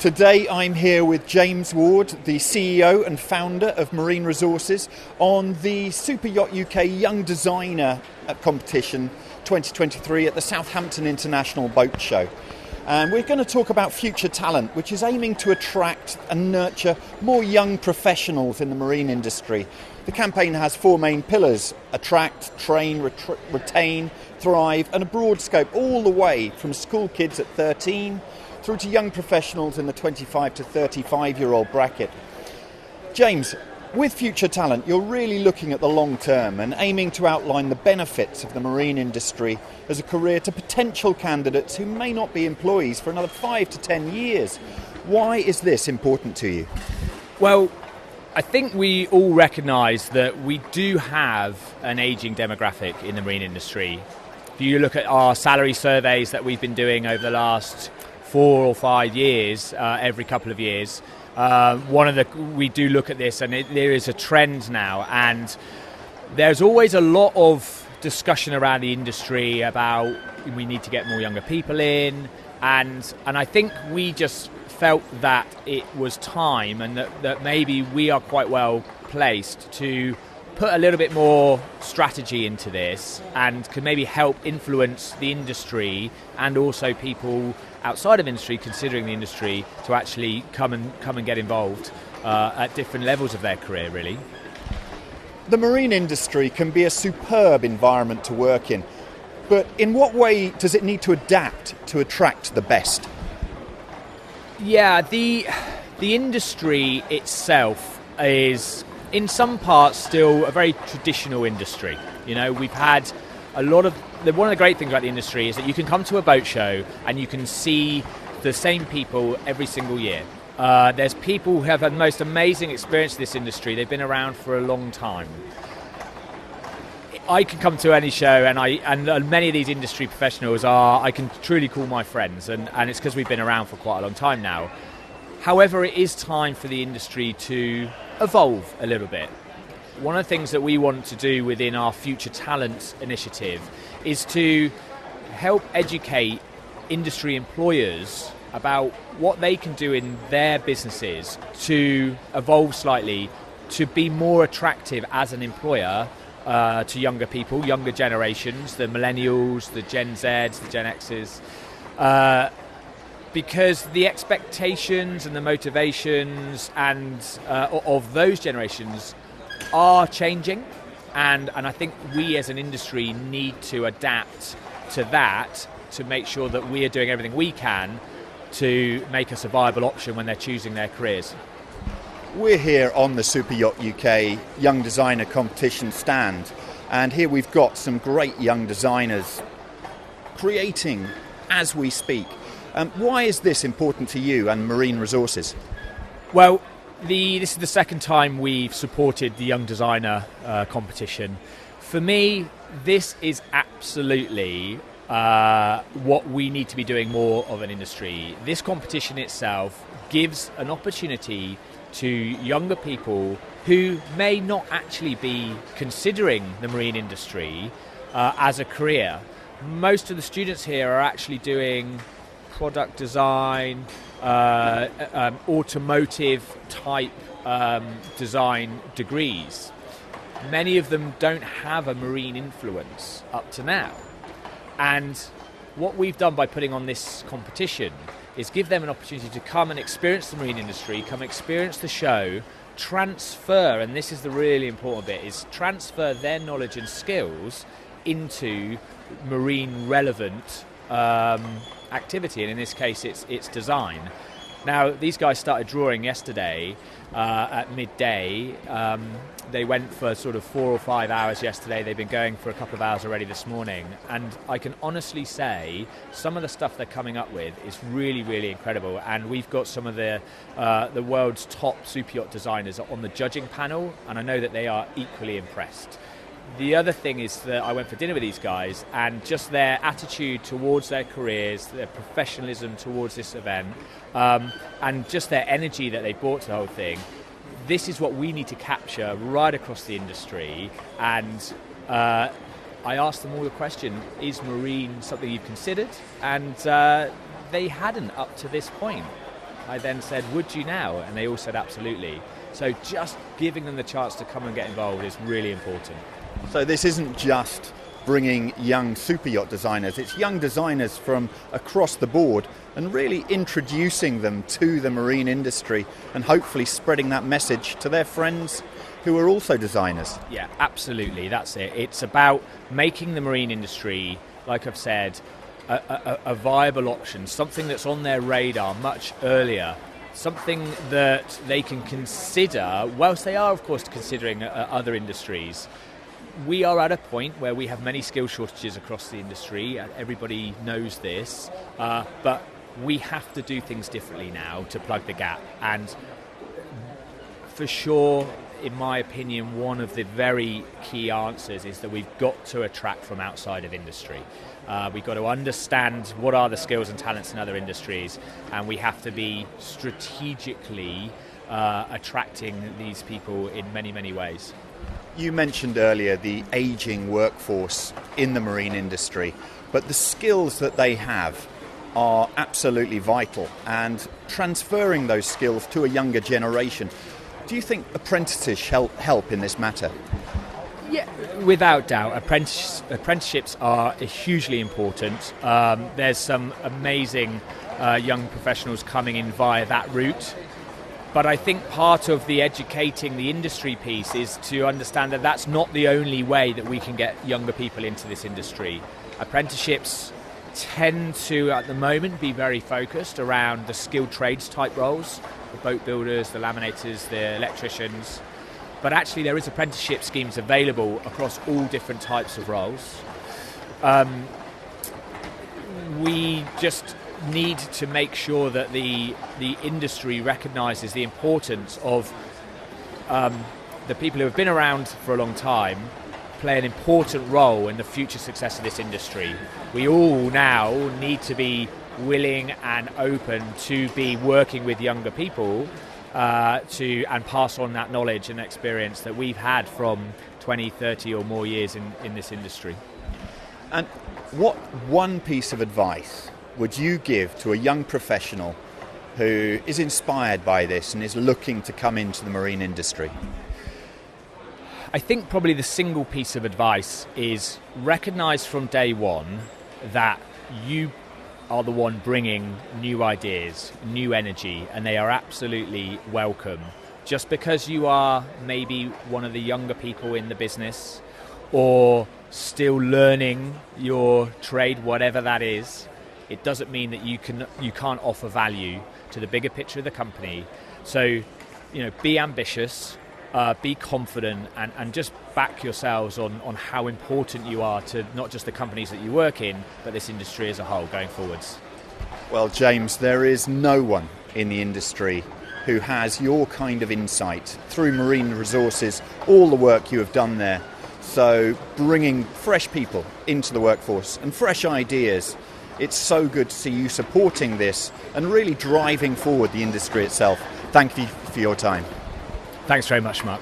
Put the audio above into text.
Today I'm here with James Ward, the CEO and founder of Marine Resources, on the Superyacht UK Young Designer Competition 2023 at the Southampton International Boat Show. And we're going to talk about future talent, which is aiming to attract and nurture more young professionals in the marine industry. The campaign has four main pillars: attract, train, retain, thrive, and a broad scope all the way from school kids at 13 through to young professionals in the 25 to 35-year-old bracket. James, with future talent, you're really looking at the long term and aiming to outline the benefits of the marine industry as a career to potential candidates who may not be employees for another 5 to 10 years. Why is this important to you? Well, I think we all recognise that we do have an ageing demographic in the marine industry. If you look at our salary surveys that we've been doing over the last 4 or 5 years, every couple of years, we do look at this, and there is a trend now, and there's always a lot of discussion around the industry about we need to get more younger people in, and I think we just felt that it was time, and that maybe we are quite well placed to put a little bit more strategy into this and can maybe help influence the industry and also people outside of industry considering the industry to actually come and get involved at different levels of their career, really. The marine industry can be a superb environment to work in, but in what way does it need to adapt to attract the best? Yeah, the industry itself is in some parts still a very traditional industry. You know, we've had a lot of one of the great things about the industry is that you can come to a boat show and you can see the same people every single year. There's people who have had the most amazing experience in this industry. They've been around for a long time. I can come to any show, and many of these industry professionals I can truly call my friends, and it's because we've been around for quite a long time now. However, it is time for the industry to evolve a little bit. One of the things that we want to do within our Future Talent initiative is to help educate industry employers about what they can do in their businesses to evolve slightly, to be more attractive as an employer to younger people, younger generations, the Millennials, the Gen Zs, the Gen Xs, because the expectations and the motivations and of those generations are changing, and I think we as an industry need to adapt to that to make sure that we are doing everything we can to make us a viable option when they're choosing their careers. We're here on the Superyacht UK Young Designer Competition stand, and here we've got some great young designers creating as we speak. Why is this important to you and Marine Resources? Well, this is the second time we've supported the Young Designer competition. For me, this is absolutely what we need to be doing more of an industry. This competition itself gives an opportunity to younger people who may not actually be considering the marine industry as a career. Most of the students here are actually doing product design, automotive type design degrees. Many of them don't have a marine influence up to now. And what we've done by putting on this competition is give them an opportunity to come and experience the marine industry, come experience the show, transfer, and this is the really important bit, is transfer their knowledge and skills into marine relevant activity, and in this case it's design. Now, these guys started drawing yesterday at midday. They went for sort of 4 or 5 hours yesterday. They've been going for a couple of hours already this morning, and I can honestly say some of the stuff they're coming up with is really, really incredible, and we've got some of the world's top superyacht designers on the judging panel, and I know that they are equally impressed. The other thing is that I went for dinner with these guys, and just their attitude towards their careers, their professionalism towards this event, and just their energy that they brought to the whole thing. This is what we need to capture right across the industry, and I asked them all the question, is marine something you've considered? And they hadn't up to this point. I then said, would you now? And they all said absolutely. So just giving them the chance to come and get involved is really important. So this isn't just bringing young super yacht designers, it's young designers from across the board and really introducing them to the marine industry and hopefully spreading that message to their friends who are also designers. Yeah, absolutely, that's it. It's about making the marine industry, like I've said, a viable option, something that's on their radar much earlier, something that they can consider, whilst they are of course considering other industries. We are at a point where we have many skill shortages across the industry, and everybody knows this, but we have to do things differently now to plug the gap. And for sure, in my opinion, one of the very key answers is that we've got to attract from outside of industry. We've got to understand what are the skills and talents in other industries, and we have to be strategically attracting these people in many, many ways. You mentioned earlier the ageing workforce in the marine industry, but the skills that they have are absolutely vital, and transferring those skills to a younger generation. Do you think apprentices help in this matter? Yeah, without doubt. Apprenticeships are hugely important. There's some amazing young professionals coming in via that route. But I think part of the educating the industry piece is to understand that that's not the only way that we can get younger people into this industry. Apprenticeships tend to, at the moment, be very focused around the skilled trades type roles, the boat builders, the laminators, the electricians. But actually there is apprenticeship schemes available across all different types of roles. We just need to make sure that the industry recognises the importance of the people who have been around for a long time play an important role in the future success of this industry. We all now need to be willing and open to be working with younger people and pass on that knowledge and experience that we've had from 20, 30 or more years in this industry. And what one piece of advice would you give to a young professional who is inspired by this and is looking to come into the marine industry? I think probably the single piece of advice is recognise from day one that you are the one bringing new ideas, new energy, and they are absolutely welcome. Just because you are maybe one of the younger people in the business or still learning your trade, whatever that is, it doesn't mean that you can't offer value to the bigger picture of the company. So, be ambitious, be confident, and just back yourselves on how important you are to not just the companies that you work in, but this industry as a whole going forwards. Well, James, there is no one in the industry who has your kind of insight through Marine Resources, all the work you have done there. So bringing fresh people into the workforce and fresh ideas, it's so good to see you supporting this and really driving forward the industry itself. Thank you for your time. Thanks very much, Mark.